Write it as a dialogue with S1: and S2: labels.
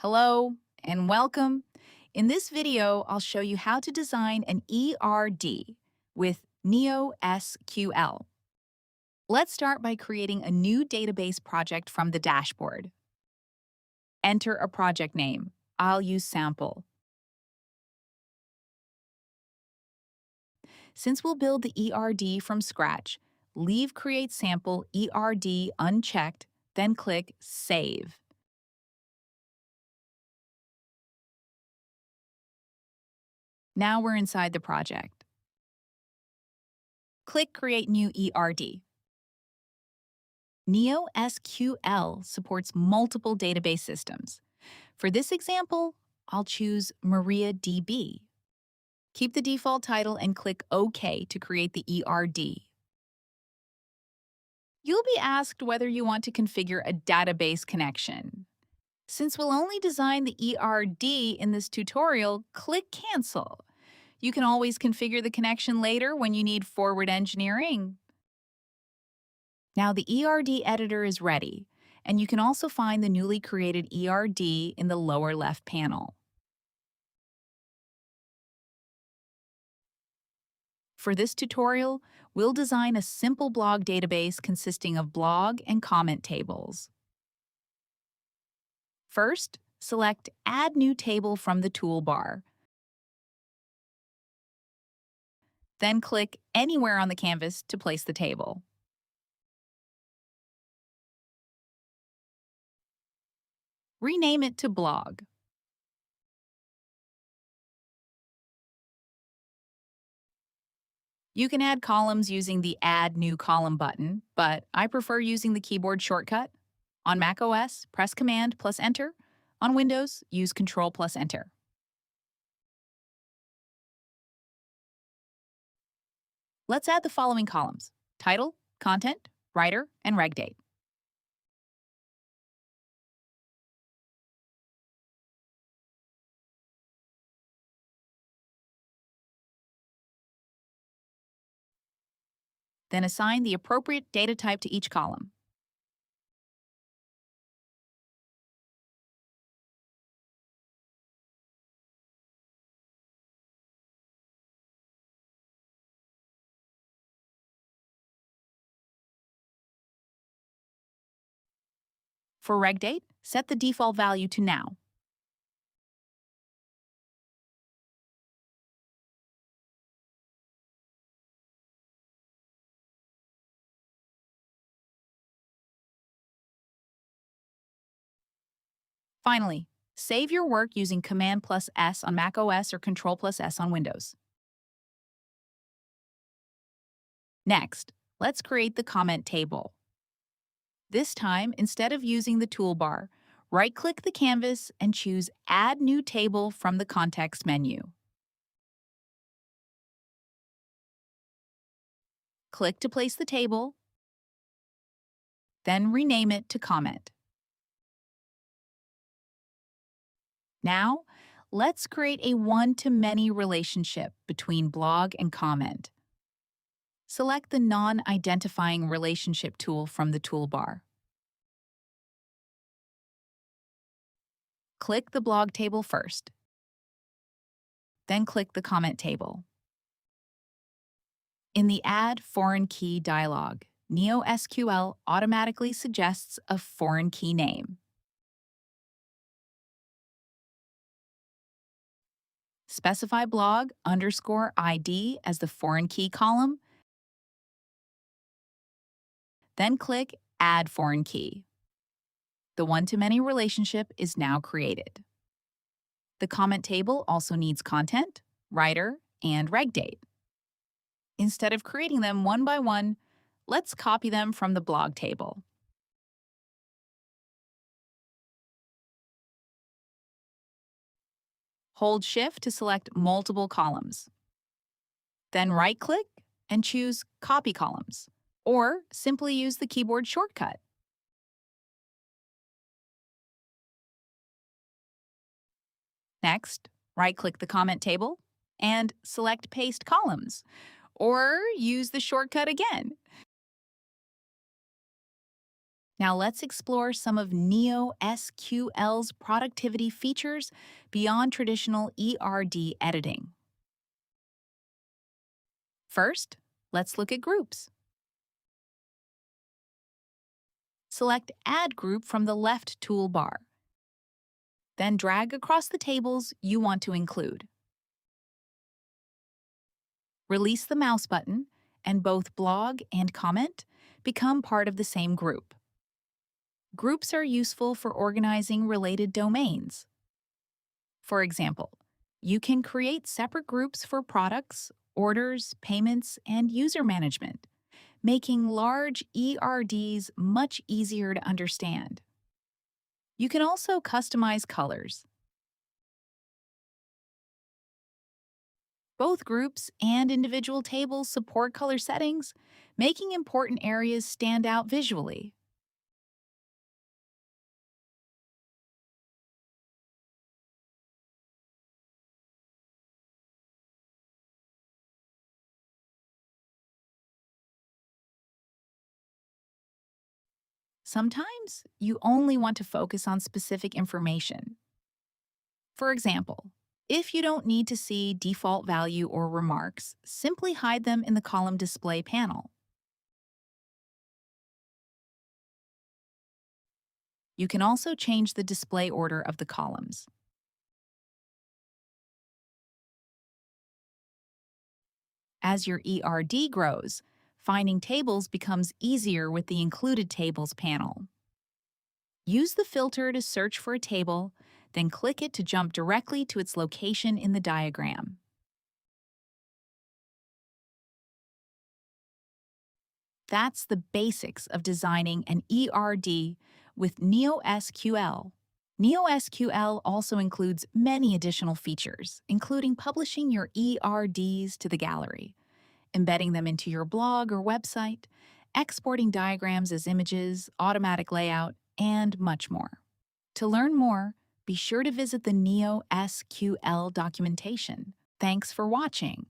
S1: Hello and welcome. In this video, I'll show you how to design an ERD with NeoSQL. Let's start by creating a new database project from the dashboard. Enter a project name. I'll use sample. Since we'll build the ERD from scratch, leave Create Sample ERD unchecked, then click Save. Now we're inside the project. Click Create New ERD. NeoSQL supports multiple database systems. For this example, I'll choose MariaDB. Keep the default title and click OK to create the ERD. You'll be asked whether you want to configure a database connection. Since we'll only design the ERD in this tutorial, click Cancel. You can always configure the connection later when you need forward engineering. Now the ERD editor is ready, and you can also find the newly created ERD in the lower left panel. For this tutorial, we'll design a simple blog database consisting of blog and comment tables. First, select Add New Table from the toolbar. Then click anywhere on the canvas to place the table. Rename it to Blog. You can add columns using the Add New Column button, but I prefer using the keyboard shortcut. On macOS, press Command plus Enter. On Windows, use Control plus Enter. Let's add the following columns: title, content, writer, and reg date. Then assign the appropriate data type to each column. For reg date, set the default value to now. Finally, save your work using Command plus S on macOS or Control plus S on Windows. Next, let's create the comment table. This time, instead of using the toolbar, right-click the canvas and choose Add New Table from the context menu. Click to place the table, then rename it to Comment. Now, let's create a one-to-many relationship between blog and comment. Select the Non-Identifying Relationship tool from the toolbar. Click the blog table first. Then click the comment table. In the Add Foreign Key dialog, NeoSQL automatically suggests a foreign key name. Specify blog_ID as the foreign key column, then click Add Foreign Key. The one-to-many relationship is now created. The comment table also needs content, writer, and reg date. Instead of creating them one by one, let's copy them from the blog table. Hold Shift to select multiple columns. Then right-click and choose Copy Columns, or simply use the keyboard shortcut. Next, right-click the comment table and select Paste Columns, or use the shortcut again. Now let's explore some of NeoSQL's productivity features beyond traditional ERD editing. First, let's look at groups. Select Add Group from the left toolbar. Then drag across the tables you want to include. Release the mouse button, and both blog and comment become part of the same group. Groups are useful for organizing related domains. For example, you can create separate groups for products, orders, payments, and user management, making large ERDs much easier to understand. You can also customize colors. Both groups and individual tables support color settings, making important areas stand out visually. Sometimes you only want to focus on specific information. For example, if you don't need to see default value or remarks, simply hide them in the column display panel. You can also change the display order of the columns. As your ERD grows, finding tables becomes easier with the Included Tables panel. Use the filter to search for a table, then click it to jump directly to its location in the diagram. That's the basics of designing an ERD with NeoSQL. NeoSQL also includes many additional features, including publishing your ERDs to the gallery, embedding them into your blog or website, exporting diagrams as images, automatic layout, and much more. To learn more, be sure to visit the NeoSQL documentation. Thanks for watching.